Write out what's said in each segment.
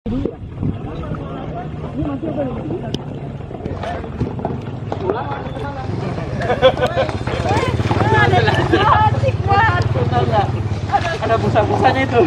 Ada busa-busanya itu.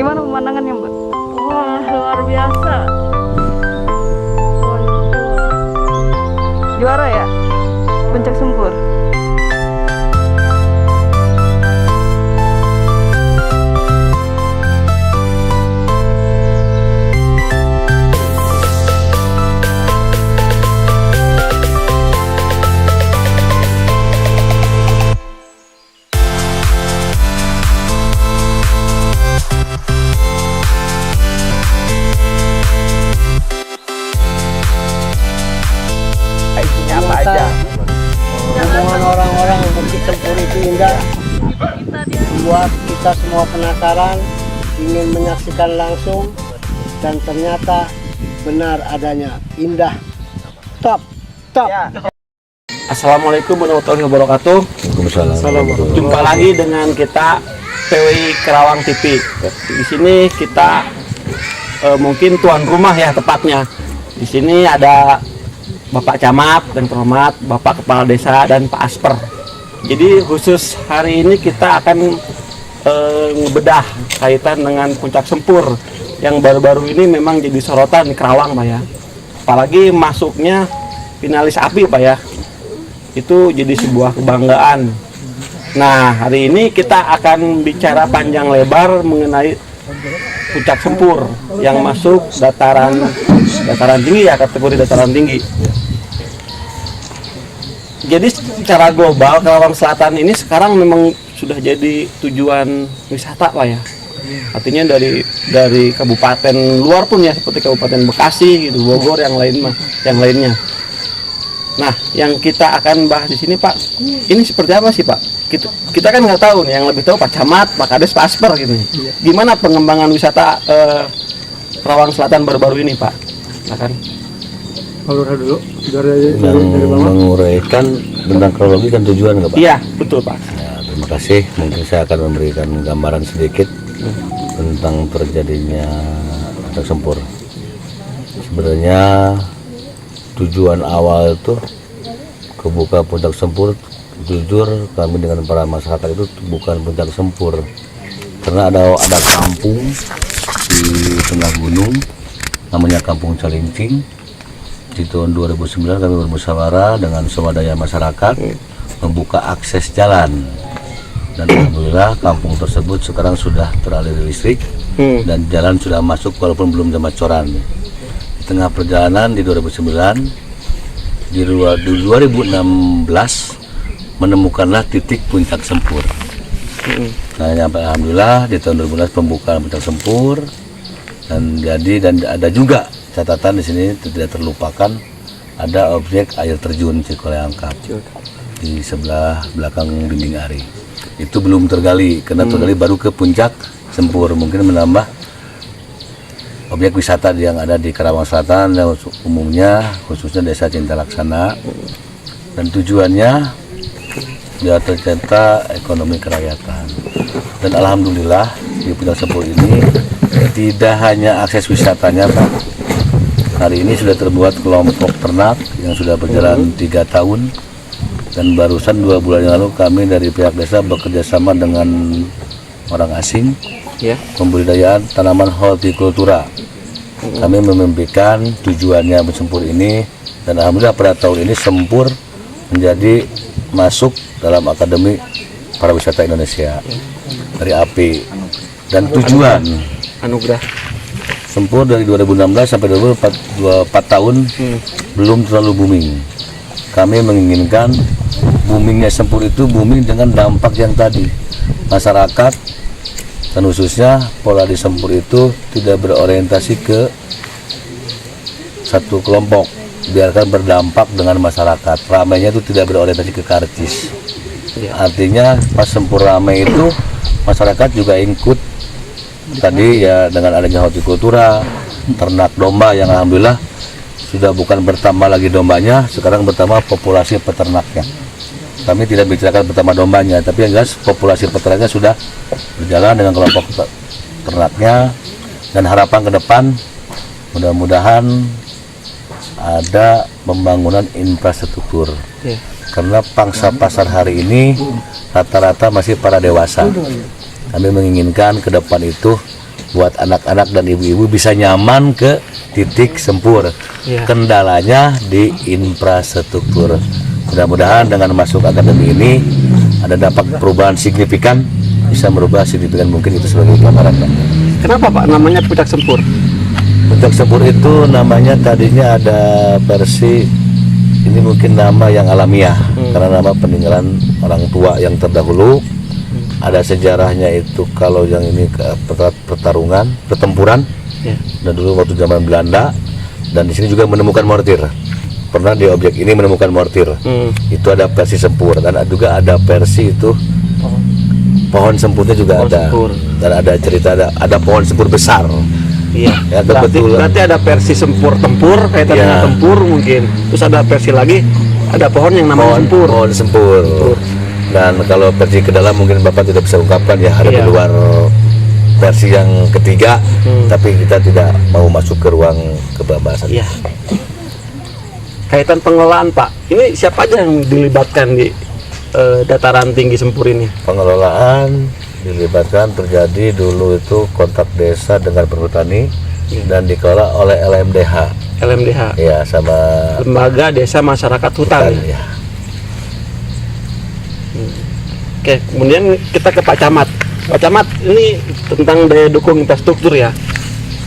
Gimana pemandangannya, Mbak? Wah, luar biasa. Juara ya? Puncak Sempur. Apa aja? Omongan orang-orang Bukit Sempur itu indah, membuat kita semua penasaran, ingin menyaksikan langsung, dan ternyata benar adanya, indah, top. Ya. Assalamualaikum warahmatullahi wabarakatuh. Waalaikumsalam. Jumpa lagi dengan kita PWI Kerawang TV. Di sini kita mungkin tuan rumah ya tepatnya. Di sini ada Bapak Camat dan terhormat Bapak Kepala Desa dan Pak Asper. Jadi khusus hari ini kita akan ngebedah kaitan dengan Puncak Sempur yang baru-baru ini memang jadi sorotan di Kerawang, Pak ya. Apalagi masuknya finalis API, Pak ya. Itu jadi sebuah kebanggaan. Nah, hari ini kita akan bicara panjang lebar mengenai Puncak Sempur yang masuk dataran tinggi ya, kategori dataran tinggi. Jadi secara global Karawang Selatan ini sekarang memang sudah jadi tujuan wisata Pak ya. Artinya dari kabupaten luar pun ya, seperti Kabupaten Bekasi gitu, Bogor yang lainnya. Nah, yang kita akan bahas di sini Pak, ini seperti apa sih Pak? Kita kan nggak tahu nih, yang lebih tahu Pak Camat, Pak Kades, Pak Asper gitu. Gimana pengembangan wisata Karawang Selatan baru-baru ini Pak? Silakan. Dulu dari bawah. Menguraikan tentang kronologi dan tujuan nggak Pak? Iya, betul Pak. Ya, terima kasih. Mungkin saya akan memberikan gambaran sedikit tentang terjadinya Puncak Sempur. Sebenarnya tujuan awal itu kebuka Puncak Sempur, jujur kami dengan para masyarakat itu bukan Puncak Sempur, karena ada kampung di tengah gunung namanya Kampung Calincing. Di tahun 2009 kami bermusyawarah dengan swadaya masyarakat membuka akses jalan, dan alhamdulillah kampung tersebut sekarang sudah teraliri listrik dan jalan sudah masuk walaupun belum jam coran. Di tengah perjalanan di 2009, di 2016 menemukanlah titik Puncak Sempur. Nah, alhamdulillah di tahun 2016 pembukaan Puncak Sempur, dan ada juga catatan di sini tidak terlupakan, ada objek air terjun Cikoleangkap di sebelah belakang dinding Ari. Itu belum tergali, karena tergali baru ke Puncak Sempur. Mungkin menambah objek wisata yang ada di Karawang Selatan dan umumnya, khususnya Desa Cinta Laksana, dan tujuannya biar tercipta ekonomi kerakyatan. Dan alhamdulillah di Puncak Sempur ini tidak hanya akses wisatanya Pak. Hari ini sudah terbuat kelompok ternak yang sudah berjalan 3 tahun, dan barusan 2 bulan yang lalu kami dari pihak desa bekerja sama dengan orang asing pembudidayaan tanaman hortikultura. Kami memimpikan tujuannya Sempur ini, dan alhamdulillah pada tahun ini Sempur menjadi masuk dalam Akademi Pariwisata Indonesia dari API. Dan tujuan Anugerah Sempur dari 2016 sampai 2024 tahun belum terlalu booming. Kami menginginkan boomingnya Sempur itu booming dengan dampak yang tadi. Masyarakat dan khususnya pola di Sempur itu tidak berorientasi ke satu kelompok, biarkan berdampak dengan masyarakat. Ramainya itu tidak berorientasi ke karcis. Artinya pas Sempur ramai itu masyarakat juga ikut tadi ya, dengan adanya hortikultura, ternak domba yang alhamdulillah sudah bukan bertambah lagi dombanya, sekarang bertambah populasi peternaknya. Kami tidak bicarakan bertambah dombanya, tapi yang jelas populasi peternaknya sudah berjalan dengan kelompok ternaknya. Dan harapan ke depan mudah-mudahan ada pembangunan infrastruktur, karena pangsa pasar hari ini rata-rata masih para dewasa. Kami menginginkan ke depan itu buat anak-anak dan ibu-ibu bisa nyaman ke titik Sempur. Kendalanya di infrastruktur. Mudah-mudahan dengan masuk akademi ini ada dampak perubahan signifikan, bisa merubah signifikan mungkin itu sebagai gambaran Pak. Kenapa Pak namanya Puncak Sempur? Puncak Sempur itu namanya tadinya ada versi, ini mungkin nama yang alamiah karena nama peninggalan orang tua yang terdahulu. Ada sejarahnya itu, kalau yang ini pertempuran, dan dulu waktu zaman Belanda, dan di sini juga menemukan mortir. Pernah di objek ini menemukan mortir. Itu ada versi Sempur, dan juga ada versi itu pohon Sempurnya juga ada, dan ada cerita ada pohon Sempur besar. Iya. Ya, berarti ada versi Sempur tempur kaitan dengan tempur mungkin. Terus ada versi lagi ada pohon yang namanya Sempur. Pohon Sempur. Dan kalau versi ke dalam mungkin Bapak tidak bisa ungkapkan ya, ada di luar versi yang ketiga, tapi kita tidak mau masuk ke ruang kebebasan. Iya. Kaitan pengelolaan Pak, ini siapa aja yang dilibatkan di dataran tinggi Sempur ini? Pengelolaan dilibatkan terjadi dulu itu kontak desa dengan perhutani dan dikelola oleh LMDH. LMDH. Ya, sama Lembaga Desa Masyarakat Hutan. ya. Oke, kemudian kita ke Pak Camat. Pak Camat, ini tentang daya dukung infrastruktur ya.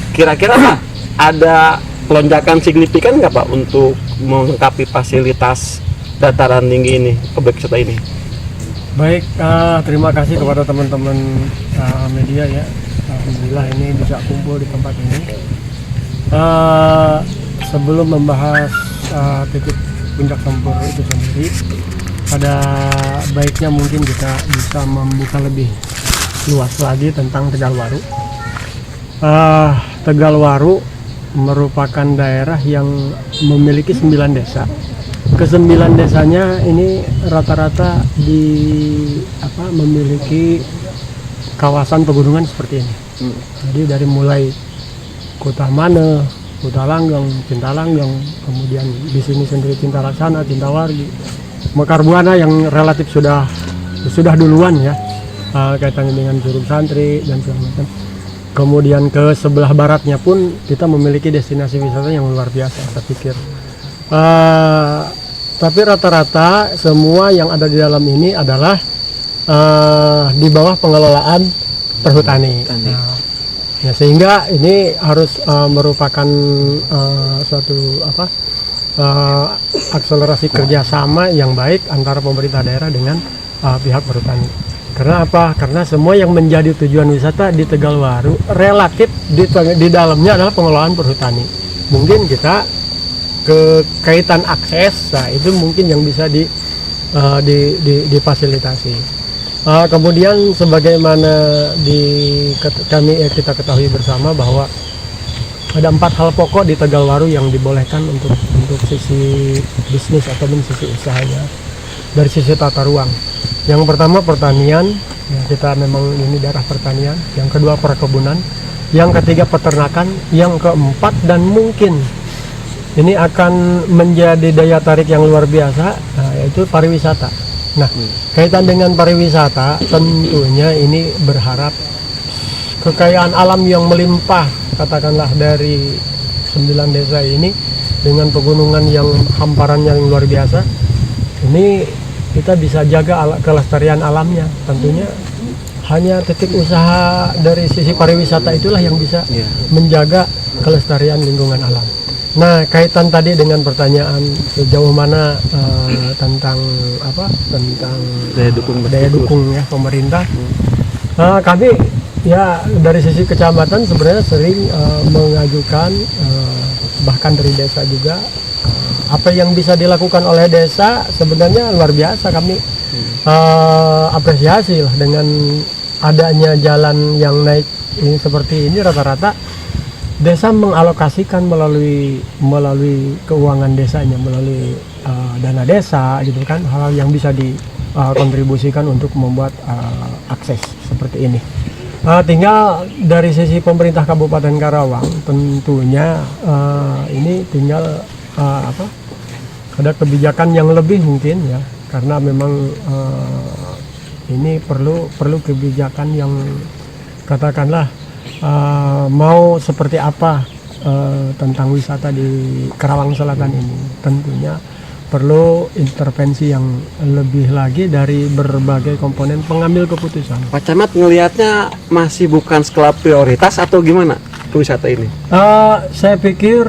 Kira-kira Pak, ada lonjakan signifikan nggak Pak untuk melengkapi fasilitas dataran tinggi ini, objek wisata ini? Baik, terima kasih kepada teman-teman media ya. Alhamdulillah ini bisa kumpul di tempat ini. Sebelum membahas titik Puncak Sempur itu sendiri, pada baiknya mungkin kita bisa membuka lebih luas lagi tentang Tegalwaru. Tegalwaru merupakan daerah yang memiliki 9 desa. Ke-9 desanya ini rata-rata memiliki kawasan pegunungan seperti ini. Jadi dari mulai Kota Mane, Kota Langgeng, Cinta Langgeng, kemudian di sini sendiri Cinta Laksana, Cinta Wargi, Mekar Buana yang relatif sudah duluan ya, kaitannya dengan Curug Santri dan segala macam. Kemudian ke sebelah baratnya pun kita memiliki destinasi wisata yang luar biasa, saya pikir. Tapi rata-rata semua yang ada di dalam ini adalah di bawah pengelolaan perhutani. Ya, sehingga ini harus merupakan suatu akselerasi kerjasama yang baik antara pemerintah daerah dengan pihak perhutani. Karena apa? Karena semua yang menjadi tujuan wisata di Tegalwaru relatif di dalamnya adalah pengelolaan perhutani. Mungkin kita kaitan akses, nah itu mungkin yang bisa difasilitasi. Kemudian sebagaimana kita ketahui bersama bahwa ada 4 hal pokok di Tegalwaru yang dibolehkan untuk sisi bisnis ataupun sisi usahanya dari sisi tata ruang. Yang pertama pertanian, ya kita memang ini daerah pertanian. Yang kedua perkebunan, yang ketiga peternakan, yang keempat dan mungkin ini akan menjadi daya tarik yang luar biasa, yaitu pariwisata. Nah, kaitan dengan pariwisata, tentunya ini berharap kekayaan alam yang melimpah, katakanlah dari 9 desa ini dengan pegunungan yang hamparannya yang luar biasa. Ini kita bisa jaga kelestarian alamnya. Tentunya hanya titik usaha dari sisi pariwisata itulah yang bisa menjaga kelestarian lingkungan alam. Nah, kaitan tadi dengan pertanyaan sejauh mana tentang daya dukung ya pemerintah. Kami ya dari sisi kecamatan sebenarnya sering mengajukan bahkan dari desa juga apa yang bisa dilakukan oleh desa sebenarnya luar biasa. Kami apresiasi lah dengan adanya jalan yang naik ini seperti ini. Rata-rata desa mengalokasikan melalui keuangan desanya, melalui dana desa gitu kan, hal yang bisa dikontribusikan untuk membuat akses seperti ini. Tinggal dari sisi pemerintah Kabupaten Karawang tentunya ini tinggal ada kebijakan yang lebih mungkin ya, karena memang ini perlu kebijakan yang katakanlah mau seperti apa tentang wisata di Karawang Selatan ini. Tentunya perlu intervensi yang lebih lagi dari berbagai komponen pengambil keputusan. Pak Camat ngelihatnya masih bukan skala prioritas atau gimana wisata ini? Saya pikir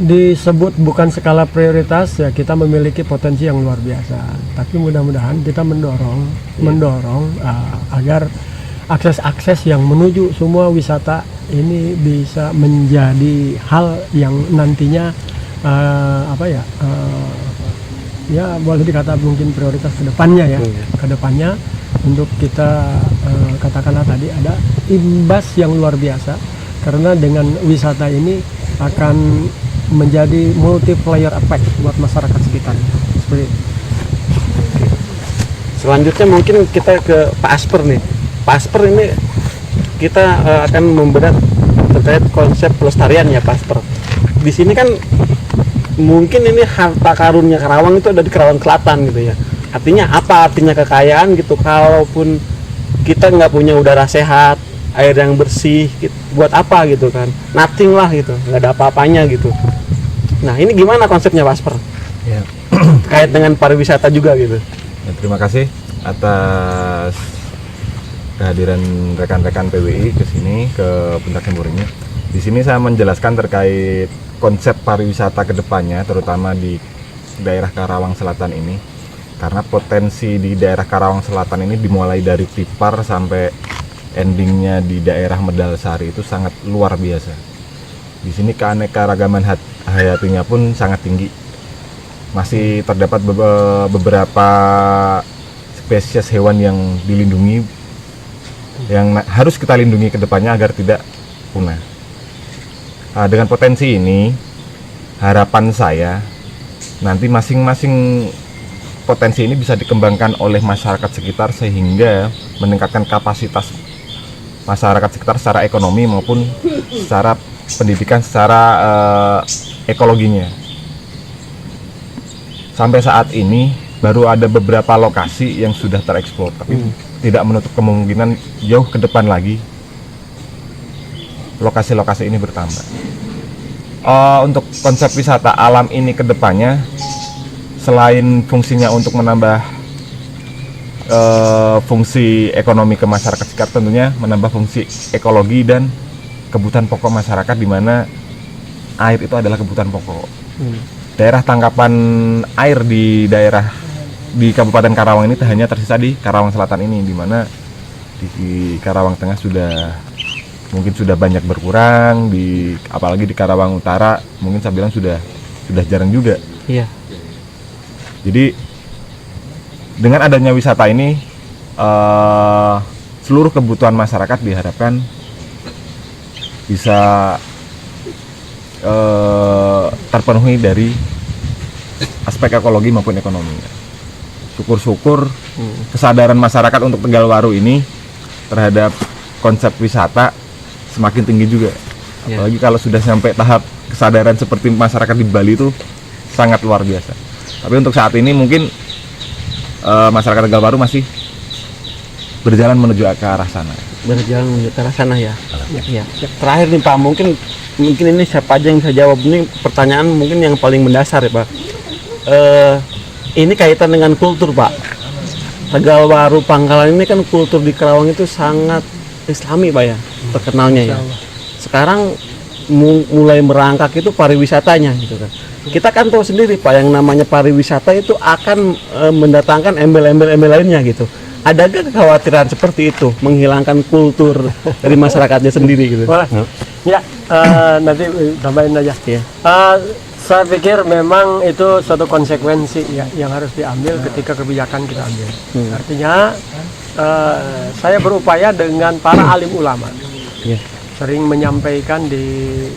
disebut bukan skala prioritas ya, kita memiliki potensi yang luar biasa. Tapi mudah-mudahan kita mendorong agar akses yang menuju semua wisata ini bisa menjadi hal yang nantinya ya boleh dikata mungkin prioritas kedepannya ya. Kedepannya untuk kita katakanlah tadi ada imbas yang luar biasa, karena dengan wisata ini akan menjadi multiplier effect buat masyarakat sekitar. Seperti itu. Selanjutnya mungkin kita ke Pak Asper nih. Pak Asper ini kita akan membedah terkait konsep pelestarian ya Pak Asper. Di sini kan mungkin ini harta karunnya Karawang itu ada di Karawang Selatan gitu ya. Artinya apa? Artinya kekayaan gitu. Kalaupun kita nggak punya udara sehat, air yang bersih gitu, buat apa gitu kan, nothing lah gitu, nggak ada apa-apanya gitu. Nah ini gimana konsepnya Pak Asper ya, terkait dengan pariwisata juga gitu? ya, terima kasih atas kehadiran rekan-rekan PWI ke sini, ke Puncak Sempur ini. Di sini saya menjelaskan terkait konsep pariwisata kedepannya, terutama di daerah Karawang Selatan ini, karena potensi di daerah Karawang Selatan ini dimulai dari Tipar sampai endingnya di daerah Medalsari itu sangat luar biasa. Di sini keanekaragaman hayatinya pun sangat tinggi. Masih terdapat beberapa spesies hewan yang dilindungi, yang harus kita lindungi kedepannya agar tidak punah. Dengan potensi ini, harapan saya nanti masing-masing potensi ini bisa dikembangkan oleh masyarakat sekitar sehingga meningkatkan kapasitas masyarakat sekitar secara ekonomi maupun secara pendidikan, secara ekologinya. Sampai saat ini baru ada beberapa lokasi yang sudah tereksplor, tapi tidak menutup kemungkinan jauh ke depan lagi lokasi-lokasi ini bertambah. Untuk konsep wisata alam ini ke depannya, selain fungsinya untuk menambah fungsi ekonomi ke masyarakat sekitar, tentunya menambah fungsi ekologi dan kebutuhan pokok masyarakat, di mana air itu adalah kebutuhan pokok. Daerah tangkapan air di Kabupaten Karawang ini hanya tersisa di Karawang Selatan ini, di mana di Karawang Tengah mungkin sudah banyak berkurang, apalagi di Karawang Utara mungkin saya bilang sudah jarang juga. Iya. Jadi dengan adanya wisata ini, seluruh kebutuhan masyarakat diharapkan bisa terpenuhi dari aspek ekologi maupun ekonomi. Syukur-syukur kesadaran masyarakat untuk Tegalwaru ini terhadap konsep wisata semakin tinggi juga. Apalagi kalau sudah sampai tahap kesadaran seperti masyarakat di Bali itu sangat luar biasa. Tapi untuk saat ini mungkin masyarakat Tegalwaru masih berjalan menuju ke arah sana. Berjalan menuju ke arah sana ya. Ya. Terakhir nih Pak, mungkin ini siapa aja yang bisa jawab. Ini pertanyaan mungkin yang paling mendasar ya Pak. Ini kaitan dengan kultur Pak. Tegalwaru Pangkalan ini kan kultur di Karawang itu sangat Islami Pak ya, terkenalnya ya. Sekarang mulai merangkak itu pariwisatanya gitu kan. Kita kan tahu sendiri Pak, yang namanya pariwisata itu akan mendatangkan embel-embel lainnya gitu. Adakah kekhawatiran seperti itu, menghilangkan kultur dari masyarakatnya sendiri gitu? Boleh. Ya, nanti tambahin aja. Ya. Saya pikir memang itu suatu konsekuensi ya, yang harus diambil ketika kebijakan kita ambil. Artinya saya berupaya dengan para alim ulama, sering menyampaikan di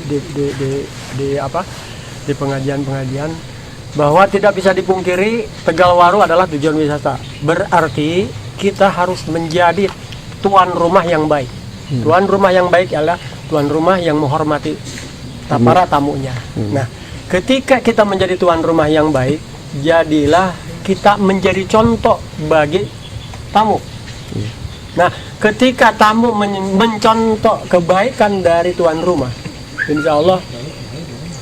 pengajian-pengajian bahwa tidak bisa dipungkiri Tegalwaru adalah tujuan wisata. Berarti kita harus menjadi tuan rumah yang baik. Tuan rumah yang baik adalah tuan rumah yang menghormati para tamunya. Nah, ketika kita menjadi tuan rumah yang baik, jadilah kita menjadi contoh bagi tamu. Nah, ketika tamu mencontoh kebaikan dari tuan rumah, insya Allah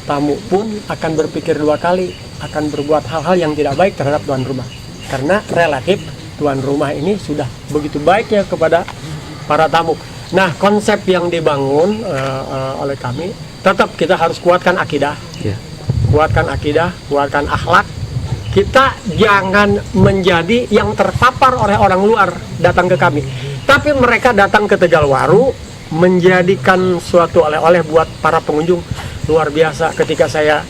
tamu pun akan berpikir dua kali, akan berbuat hal-hal yang tidak baik terhadap tuan rumah. Karena relatif tuan rumah ini sudah begitu baiknya kepada para tamu. Nah, konsep yang dibangun oleh kami, tetap kita harus kuatkan akidah. Kuatkan akidah, kuatkan akhlak. Kita jangan menjadi yang terpapar oleh orang luar datang ke kami, tapi mereka datang ke Tegalwaru menjadikan suatu oleh-oleh buat para pengunjung. Luar biasa ketika saya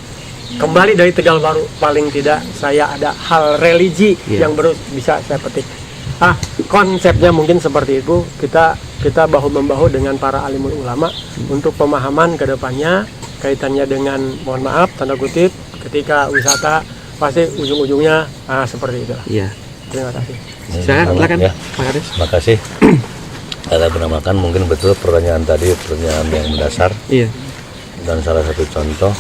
kembali dari Tegalwaru, paling tidak saya ada hal religi yang baru bisa saya petik. Konsepnya mungkin seperti itu. Kita bahu-membahu dengan para alimul ulama untuk pemahaman ke depannya kaitannya dengan, mohon maaf tanda kutip, ketika wisata pasti ujung-ujungnya seperti itu. Iya. Terima kasih. Silakan. Ya. Pak Kades. Terima kasih. Kita menamakan mungkin betul pertanyaan tadi, pertanyaan yang mendasar. Iya. Dan salah satu contoh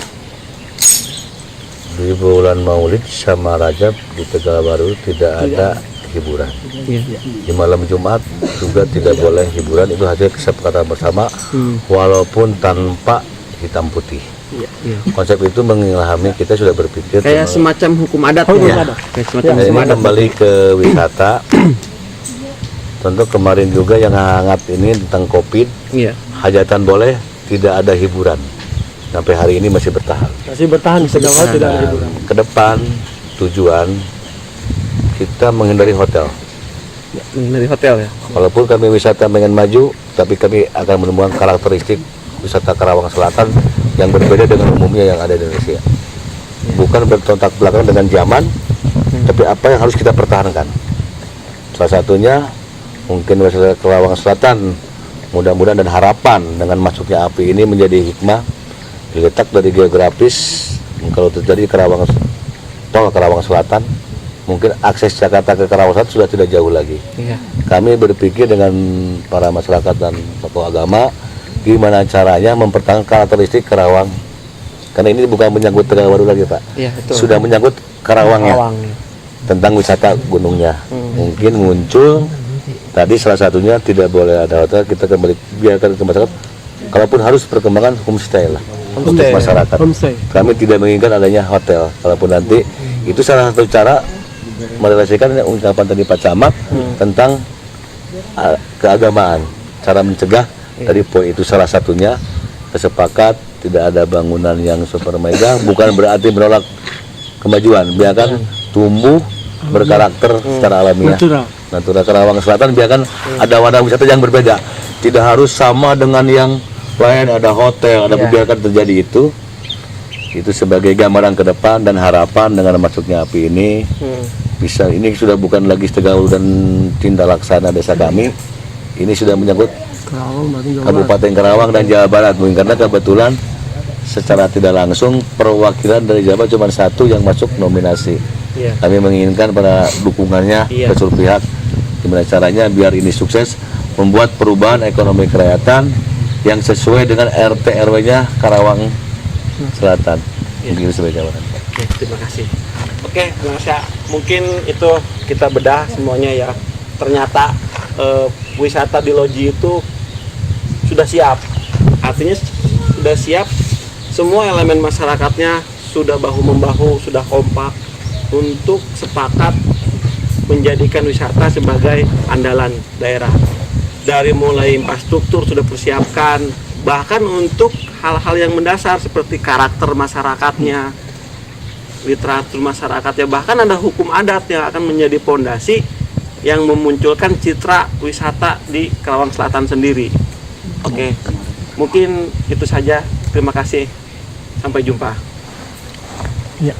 di bulan Maulid sama Rajab di Tegalwaru tidak ada hiburan. Di malam Jumat juga tidak boleh hiburan, itu hasil kesepakatan bersama walaupun tanpa hitam putih. Konsep itu mengilhami kita sudah berpikir Kayak semacam hukum adat ya. Kayak semacam ini hukum adat. kembali ke wisata. Contoh kemarin juga yang hangat ini tentang COVID. Iya. Hajatan boleh, tidak ada hiburan. Sampai hari ini masih bertahan. Masih bertahan di Tegal Waru tidak ada Dan hiburan. ke depan tujuan kita menghindari hotel. Dari hotel ya. Walaupun kami wisata pengen maju, tapi kami akan menemukan karakteristik wisata Karawang Selatan yang berbeda dengan umumnya yang ada di Indonesia. Bukan bertontak belakang dengan zaman, tapi apa yang harus kita pertahankan. Salah satunya mungkin wisata Karawang Selatan, mudah-mudahan dan harapan dengan masuknya api ini menjadi hikmah, diletak dari geografis. Kalau terjadi Karawang tol Karawang Selatan, mungkin akses Jakarta ke Karawang Selatan sudah tidak jauh lagi. Iya. Kami berpikir dengan para masyarakat dan tokoh agama, gimana caranya mempertahankan karakteristik Karawang. Karena ini bukan menyangkut Tegal Waru lagi, Pak. Iya, betul. Sudah menyangkut Karawangnya, Karawang. tentang wisata gunungnya. Mungkin muncul tadi salah satunya tidak boleh ada hotel, kita kembali biarkan ke masyarakat. Kalaupun harus perkembangan homestay lah untuk Homestay. masyarakat. Homestay. Kami tidak menginginkan adanya hotel. Kalaupun nanti itu salah satu cara merealisasikan ungkapan tadi Pak Camat tentang keagamaan, cara mencegah tadi poin itu salah satunya. Kesepakat tidak ada bangunan yang super mega, bukan berarti menolak kemajuan, biarkan tumbuh berkarakter secara alamiah. Natural Karawang Selatan biarkan ada wadah wisata yang berbeda, tidak harus sama dengan yang lain, ada hotel, ada biarkan terjadi itu sebagai gambaran ke depan dan harapan dengan masuknya api ini bisa, ini sudah bukan lagi Tegal Waru dan Tindak Laksana desa kami, ini sudah menyangkut Karawang, berarti Jawa Barat. Kabupaten Karawang dan Jawa Barat, mungkin karena kebetulan secara tidak langsung perwakilan dari Jawa Barat cuma satu yang masuk nominasi. Iya. Kami menginginkan pada dukungannya ke seluruh pihak, gimana caranya biar ini sukses membuat perubahan ekonomi kerakyatan yang sesuai dengan RT RW-nya Karawang Selatan. Mungkin itu sebagai jawaban. Oke, terima kasih. Oke, Mas ya, mungkin itu kita bedah semuanya ya. Ternyata wisata di Loji itu sudah siap. Artinya sudah siap, semua elemen masyarakatnya sudah bahu-membahu, sudah kompak untuk sepakat menjadikan wisata sebagai andalan daerah. Dari mulai infrastruktur sudah persiapkan, bahkan untuk hal-hal yang mendasar seperti karakter masyarakatnya, literatur masyarakatnya, bahkan ada hukum adat yang akan menjadi pondasi yang memunculkan citra wisata di Karawang Selatan sendiri. Oke, mungkin itu saja. Terima kasih. Sampai jumpa. Ya.